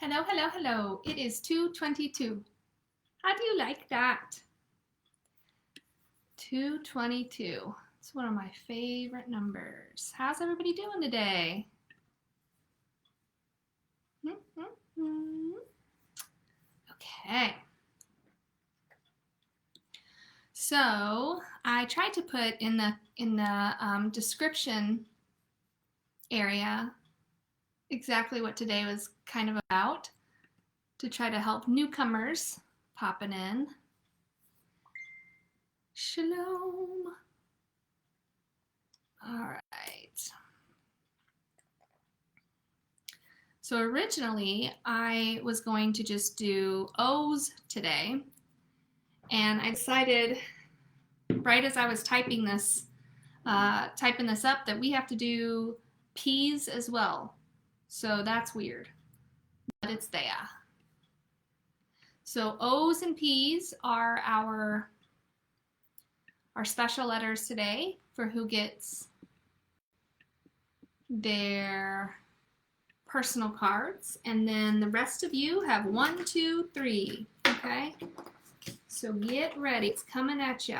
Hello, hello, hello. It is 2:22. How do you like that? 2:22. It's one of my favorite numbers. How's everybody doing today? Okay. So I tried to put in the description area exactly what today was kind of about to try to help newcomers popping in. Shalom. All right. So originally I was going to just do O's today, and I decided right as I was typing this up that we have to do P's as well. So that's weird, but it's there. So O's and P's are our special letters today for who gets their personal cards, and then the rest of you have 1, 2, 3. Okay, so get ready. It's coming at you.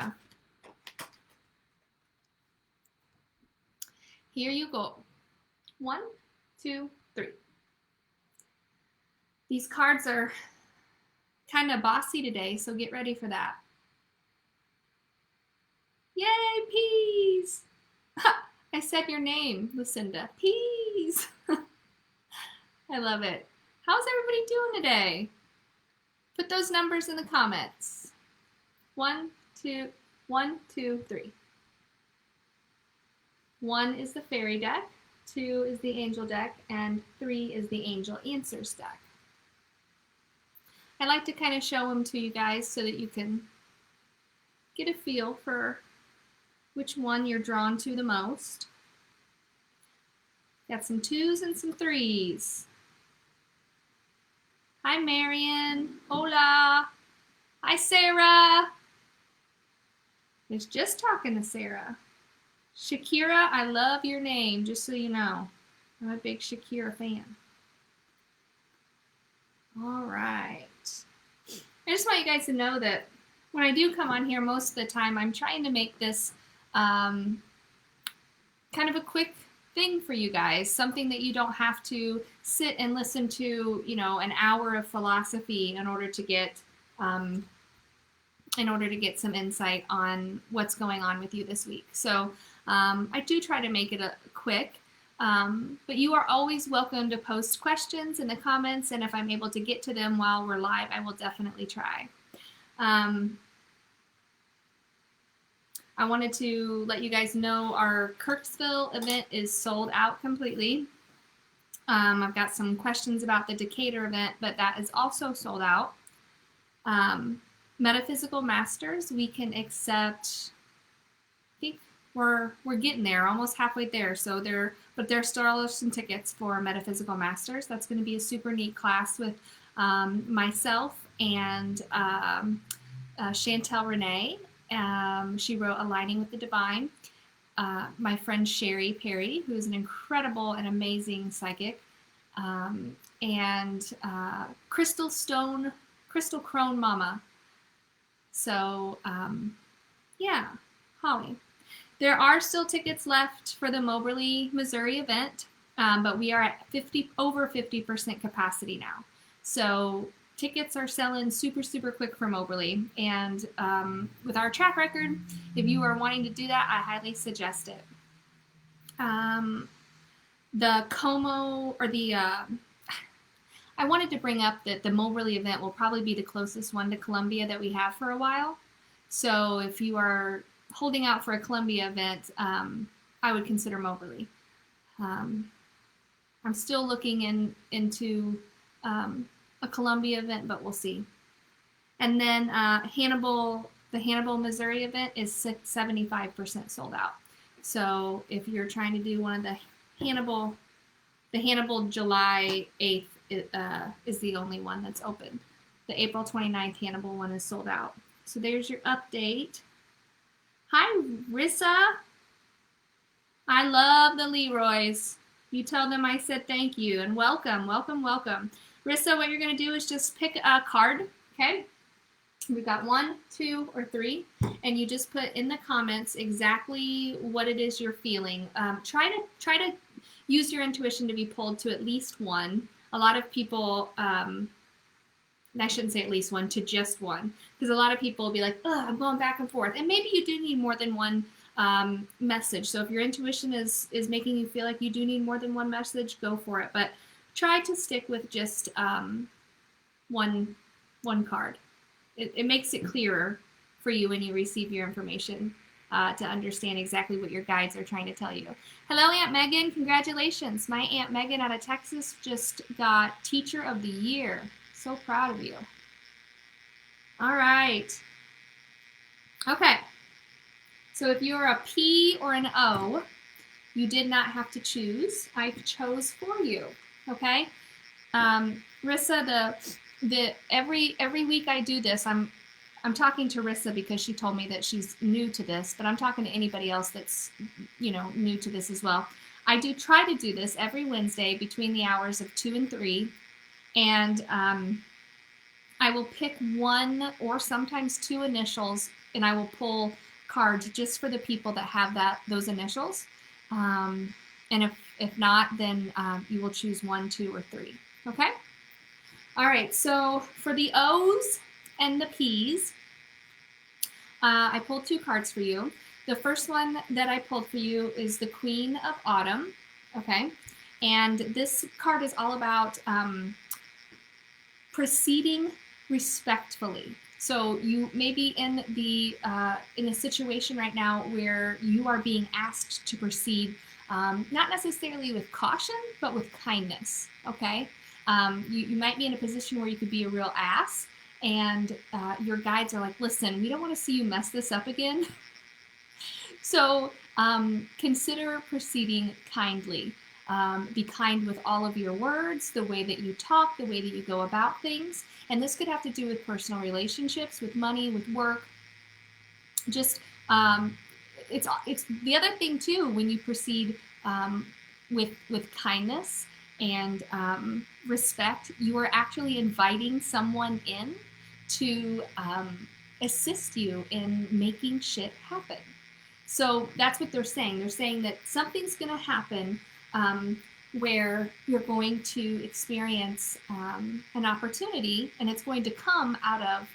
Here you go. 1, 2, 3. These cards are kind of bossy today, so get ready for that. Yay, peas! I said your name, Lucinda. Peas! I love it. How's everybody doing today? Put those numbers in the comments. 1, 2, 1, 2, 3. 1 is the fairy deck, 2 is the angel deck, and 3 is the angel answers deck. I like to kind of show them to you guys so that you can get a feel for which one you're drawn to the most. Got some 2s and some 3s. Hi, Marion. Hola. Hi, Sarah. I was just talking to Sarah. Shakira, I love your name, just so you know. I'm a big Shakira fan. All right. I just want you guys to know that when I do come on here most of the time, I'm trying to make this kind of a quick thing for you guys, something that you don't have to sit and listen to, an hour of philosophy in order to get some insight on what's going on with you this week. So I do try to make it quick, but you are always welcome to post questions in the comments, and if I'm able to get to them while we're live, I will definitely try. I wanted to let you guys know our Kirksville event is sold out completely. I've got some questions about the Decatur event, but that is also sold out. Metaphysical Masters, we can accept, I think we're getting there, almost halfway there. So there still are some tickets for Metaphysical Masters. That's going to be a super neat class with myself and Chantel Renee. She wrote Aligning with the Divine. My friend Sherry Perry, who is an incredible and amazing psychic, and Crystal Crone Mama. So, yeah, Holly. There are still tickets left for the Moberly, Missouri event, but we are at over 50% capacity now. So tickets are selling super, super quick for Moberly. And with our track record, if you are wanting to do that, I highly suggest it. The Como, or the, I wanted to bring up that the Moberly event will probably be the closest one to Columbia that we have for a while. So if you are holding out for a Columbia event, I would consider Moberly. I'm still looking into a Columbia event, but we'll see. And then the Hannibal, Missouri event is 75% sold out. So if you're trying to do one of the Hannibal July 8th is the only one that's open. The April 29th Hannibal one is sold out. So there's your update. Hi, Rissa. I love the Leroys. You tell them I said thank you and welcome, welcome, welcome. Rissa, what you're going to do is just pick a card, okay? We've got 1, 2, or 3, and you just put in the comments exactly what it is you're feeling. Try to use your intuition to be pulled to at least one. A lot of people, I shouldn't say at least one, to just one, because a lot of people will be like, "Oh, I'm going back and forth," and maybe you do need more than one message. So if your intuition is making you feel like you do need more than one message, go for it. But try to stick with just one card. It makes it clearer for you when you receive your information to understand exactly what your guides are trying to tell you. Hello, Aunt Megan. Congratulations. My Aunt Megan out of Texas just got Teacher of the Year. So proud of you. All right. Okay. So if you're a P or an O, you did not have to choose. I chose for you. Okay. Rissa, every week I do this, I'm talking to Rissa because she told me that she's new to this, but I'm talking to anybody else that's, new to this as well. I do try to do this every Wednesday between the hours of 2 and 3, and I will pick one or sometimes two initials, and I will pull cards just for the people that have those initials. And if not, then you will choose 1, 2, or 3. Okay? All right, so for the O's and the P's, I pulled 2 cards for you. The first one that I pulled for you is the Queen of Autumn, okay? And this card is all about proceeding respectfully. So you may be in a situation right now where you are being asked to proceed, not necessarily with caution, but with kindness, okay? You might be in a position where you could be a real ass, and your guides are like, listen, we don't want to see you mess this up again. So consider proceeding kindly. Be kind with all of your words, the way that you talk, the way that you go about things. And this could have to do with personal relationships, with money, with work. Just, it's the other thing too, when you proceed with kindness and respect, you are actually inviting someone in to assist you in making shit happen. So that's what they're saying. They're saying that something's going to happen where you're going to experience an opportunity, and it's going to come out of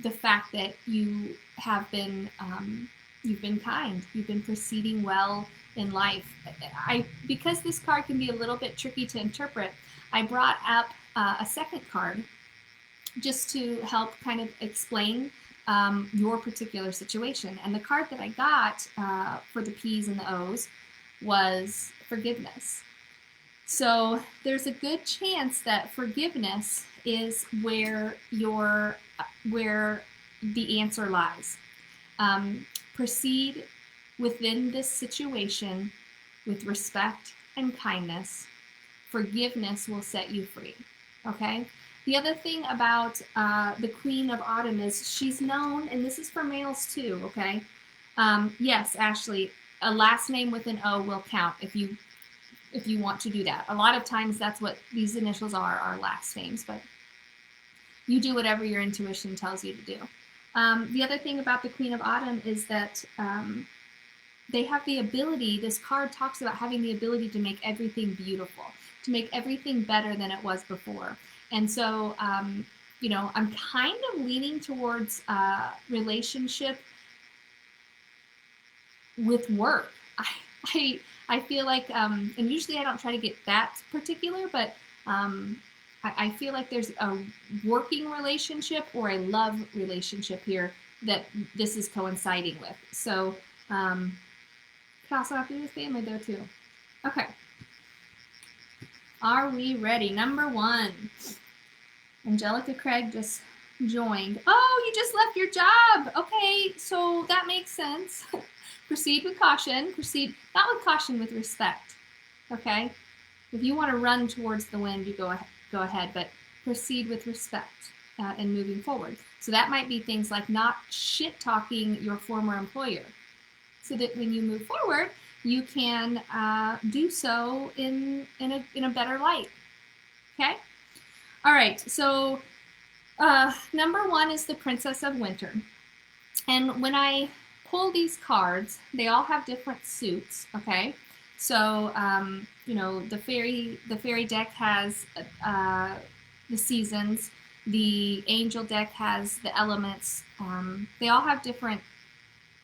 the fact that you have been you've been kind, you've been proceeding well in life. Because this card can be a little bit tricky to interpret, I brought up a second card just to help kind of explain your particular situation. And the card that I got for the P's and the O's was forgiveness. So there's a good chance that forgiveness is where the answer lies. Proceed within this situation with respect and kindness. Forgiveness will set you free. Okay? The other thing about the Queen of Autumn is she's known, and this is for males too, okay? Yes, Ashley, a last name with an O will count if you want to do that. A lot of times that's what these initials are last names, but you do whatever your intuition tells you to do. The other thing about the Queen of Autumn is that they have the ability, this card talks about having the ability to make everything beautiful, to make everything better than it was before. And so, I'm kind of leaning towards relationship with work. I feel like, and usually I don't try to get that particular, but I feel like there's a working relationship or a love relationship here that this is coinciding with. So, could also have to do with family though too. Okay. Are we ready? Number 1. Angelica Craig just joined. Oh, you just left your job. Okay, so that makes sense. Proceed with caution. Proceed, not with caution, with respect. Okay? If you want to run towards the wind, you go ahead, but proceed with respect and moving forward. So that might be things like not shit-talking your former employer, so that when you move forward, you can do so in a better light. Okay? All right, so number one is the Princess of Winter. And when I pull these cards, they all have different suits, okay? So, the fairy deck has the seasons. The angel deck has the elements. They all have different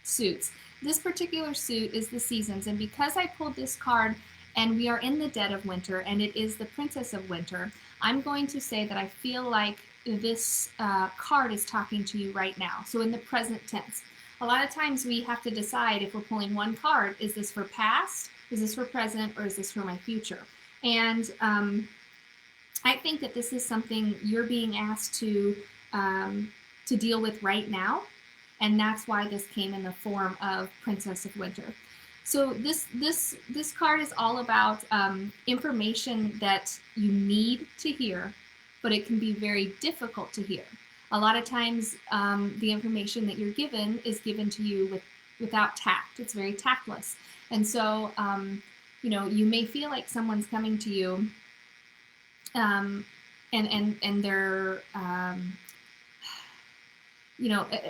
suits. This particular suit is the seasons, and because I pulled this card and we are in the dead of winter and it is the Princess of Winter, I'm going to say that I feel like this card is talking to you right now. So in the present tense. A lot of times we have to decide if we're pulling one card, is this for past, is this for present, or is this for my future? And I think that this is something you're being asked to deal with right now. And that's why this came in the form of Princess of Winter. So this card is all about information that you need to hear, but it can be very difficult to hear. A lot of times, the information that you're given is given to you without tact. It's very tactless, and so you may feel like someone's coming to you, and they're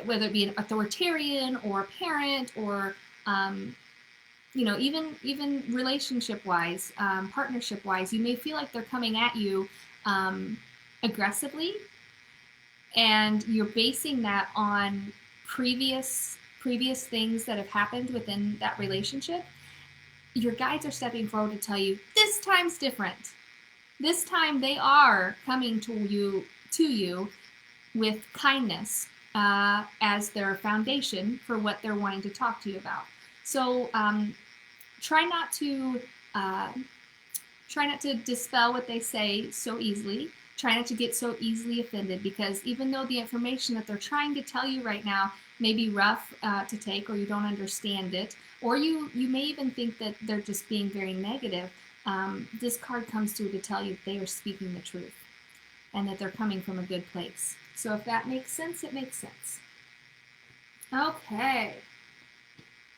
whether it be an authoritarian or a parent or even relationship-wise, partnership-wise, you may feel like they're coming at you aggressively, and you're basing that on previous things that have happened within that relationship. Your guides are stepping forward to tell you this time's different. This time they are coming to you with kindness as their foundation for what they're wanting to talk to you about. So try not to dispel what they say so easily. Try not to get so easily offended, because even though the information that they're trying to tell you right now may be rough to take, or you don't understand it, or you may even think that they're just being very negative, this card comes through to tell you they are speaking the truth and that they're coming from a good place. So if that makes sense, it makes sense. Okay.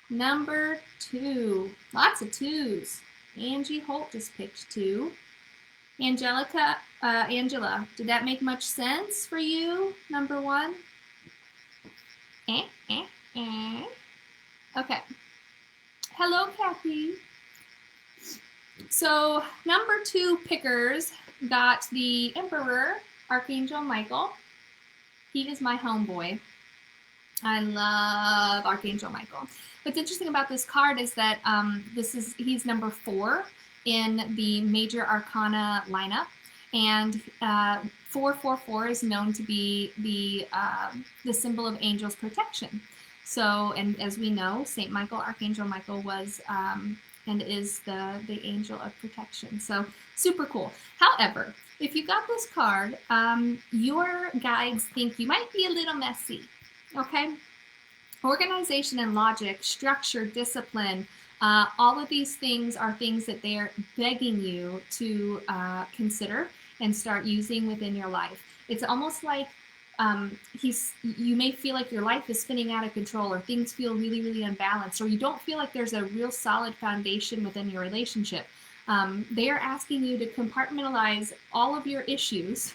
Number 2. Lots of 2s. Angie Holt just picked 2. Angela, did that make much sense for you? Number 1? Okay. Hello, Kathy. So number 2 pickers got the Emperor, Archangel Michael. He is my homeboy. I love Archangel Michael. What's interesting about this card is that he's number 4 in the major arcana lineup, and 444 is known to be the symbol of angels' protection. So, and as we know, Saint Michael, Archangel Michael, was and is the angel of protection. So super cool. However, if you got this card, your guides think you might be a little messy. Okay. Organization and logic, structure, discipline, all of these things are things that they're begging you to consider and start using within your life. It's almost like you may feel like your life is spinning out of control, or things feel really, really unbalanced, or you don't feel like there's a real solid foundation within your relationship. They are asking you to compartmentalize all of your issues,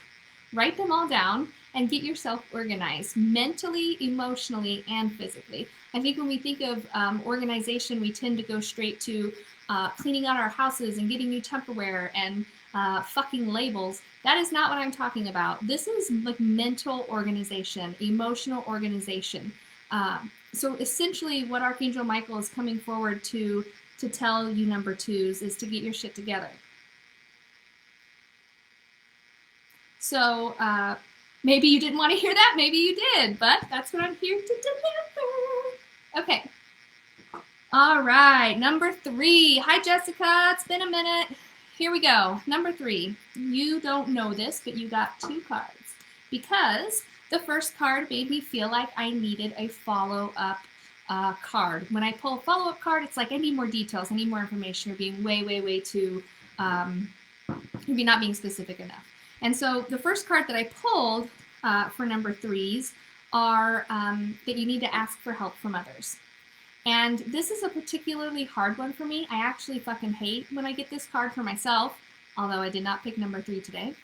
write them all down, and get yourself organized mentally, emotionally, and physically. I think when we think of organization, we tend to go straight to cleaning out our houses and getting new Tupperware and fucking labels. That is not what I'm talking about. This is like mental organization, emotional organization. So essentially what Archangel Michael is coming forward to tell you number 2s is to get your shit together. So maybe you didn't want to hear that, maybe you did, but that's what I'm here to deliver. Okay. All right, number 3. Hi, Jessica. It's been a minute. Here we go. Number 3. You don't know this, but you got 2 cards, because the first card made me feel like I needed a follow-up card. When I pull a follow-up card, it's like I need more details, I need more information. You're being way too, maybe not being specific enough. And so the first card that I pulled for number 3s are that you need to ask for help from others. And this is a particularly hard one for me. I actually fucking hate when I get this card for myself, although I did not pick number 3 today.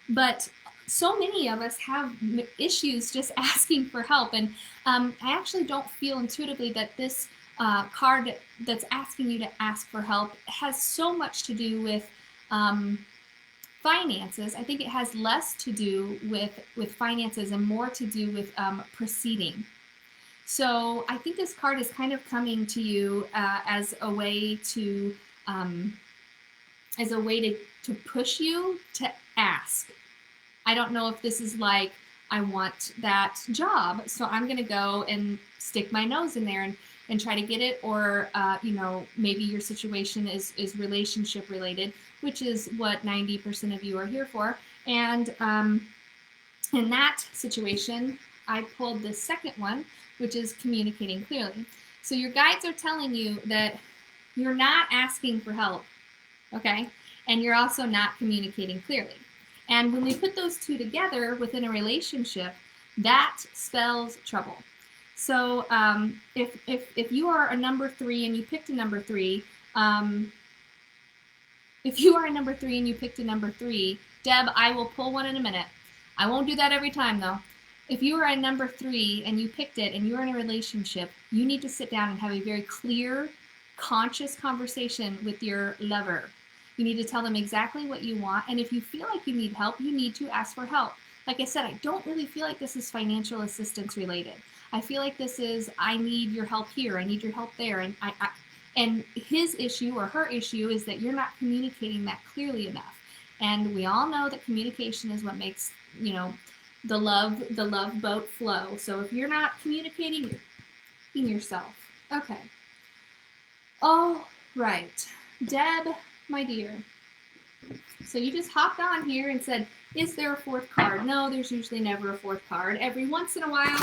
But so many of us have issues just asking for help. And I actually don't feel intuitively that this card that's asking you to ask for help has so much to do with finances. I think it has less to do with finances and more to do with proceeding. So I think this card is kind of coming to you as a way to to push you to ask. I don't know if this is like, I want that job, so I'm going to go and stick my nose in there and try to get it, or maybe your situation is relationship related, which is what 90% of you are here for. And in that situation, I pulled the second one, which is communicating clearly. So your guides are telling you that you're not asking for help, okay? And you're also not communicating clearly. And when we put those two together within a relationship, that spells trouble. So if you are a number 3 and you picked a number 3, if you are a number 3 and you picked a number 3, Deb, I will pull one in a minute. I won't do that every time though. If you are a number 3 and you picked it and you're in a relationship, you need to sit down and have a very clear, conscious conversation with your lover. You need to tell them exactly what you want, and if you feel like you need help, you need to ask for help. Like I said, I don't really feel like this is financial assistance related. I feel like this is, I need your help here, I need your help there, and his issue or her issue is that you're not communicating that clearly enough. And we all know that communication is what makes, the love boat flow. So if you're not communicating, you're being yourself. Okay. All right. Deb, my dear. So you just hopped on here and said, is there a fourth card? No, there's usually never a fourth card. Every once in a while,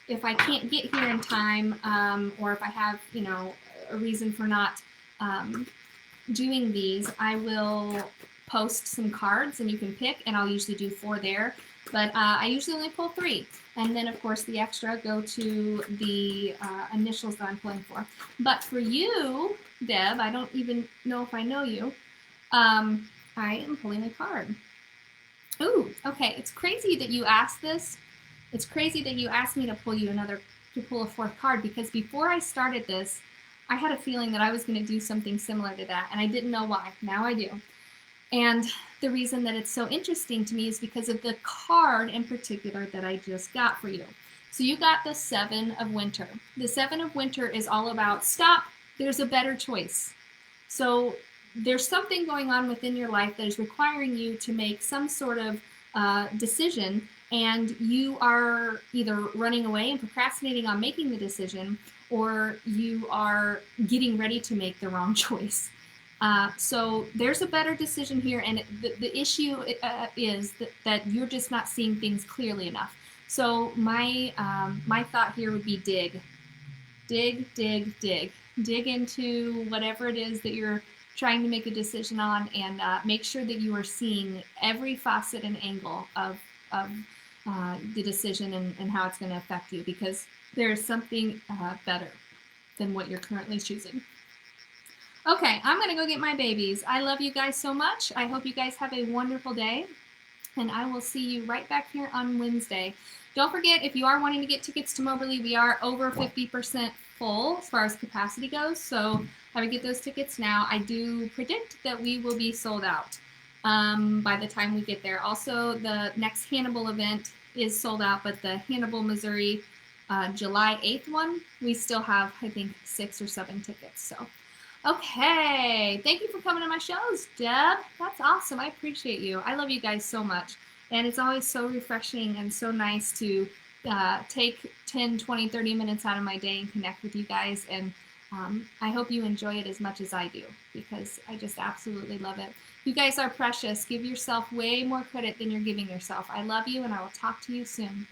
if I can't get here in time, or if I have, a reason for not doing these, I will post some cards and you can pick, and I'll usually do 4 there. But I usually only pull 3. And then, of course, the extra go to the initials that I'm pulling for. But for you, Deb, I don't even know if I know you. I am pulling a card. Ooh, okay. It's crazy that you asked this. It's crazy that you asked me to pull a 4th card, because before I started this, I had a feeling that I was going to do something similar to that, and I didn't know why. Now I do. And the reason that it's so interesting to me is because of the card in particular that I just got for you. So you got the 7 of Winter. The 7 of Winter is all about stop, there's a better choice. So there's something going on within your life that is requiring you to make some sort of decision, and you are either running away and procrastinating on making the decision, or you are getting ready to make the wrong choice. So there's a better decision here, and the issue is that you're just not seeing things clearly enough. So my thought here would be dig into whatever it is that you're trying to make a decision on, and make sure that you are seeing every facet and angle of the decision and how it's going to affect you, because there is something better than what you're currently choosing. Okay, I'm going to go get my babies. I love you guys so much. I hope you guys have a wonderful day, and I will see you right back here on Wednesday. Don't forget, if you are wanting to get tickets to Moberly, we are over 50% full as far as capacity goes, so I would get those tickets now. I do predict that we will be sold out by the time we get there. Also, the next Hannibal event is sold out, but the Hannibal, Missouri, July 8th one, we still have, I think, 6 or 7 tickets. So, okay. Thank you for coming to my shows, Deb. That's awesome. I appreciate you. I love you guys so much. And it's always so refreshing and so nice to take 10, 20, 30 minutes out of my day and connect with you guys. And I hope you enjoy it as much as I do, because I just absolutely love it. You guys are precious. Give yourself way more credit than you're giving yourself. I love you, and I will talk to you soon.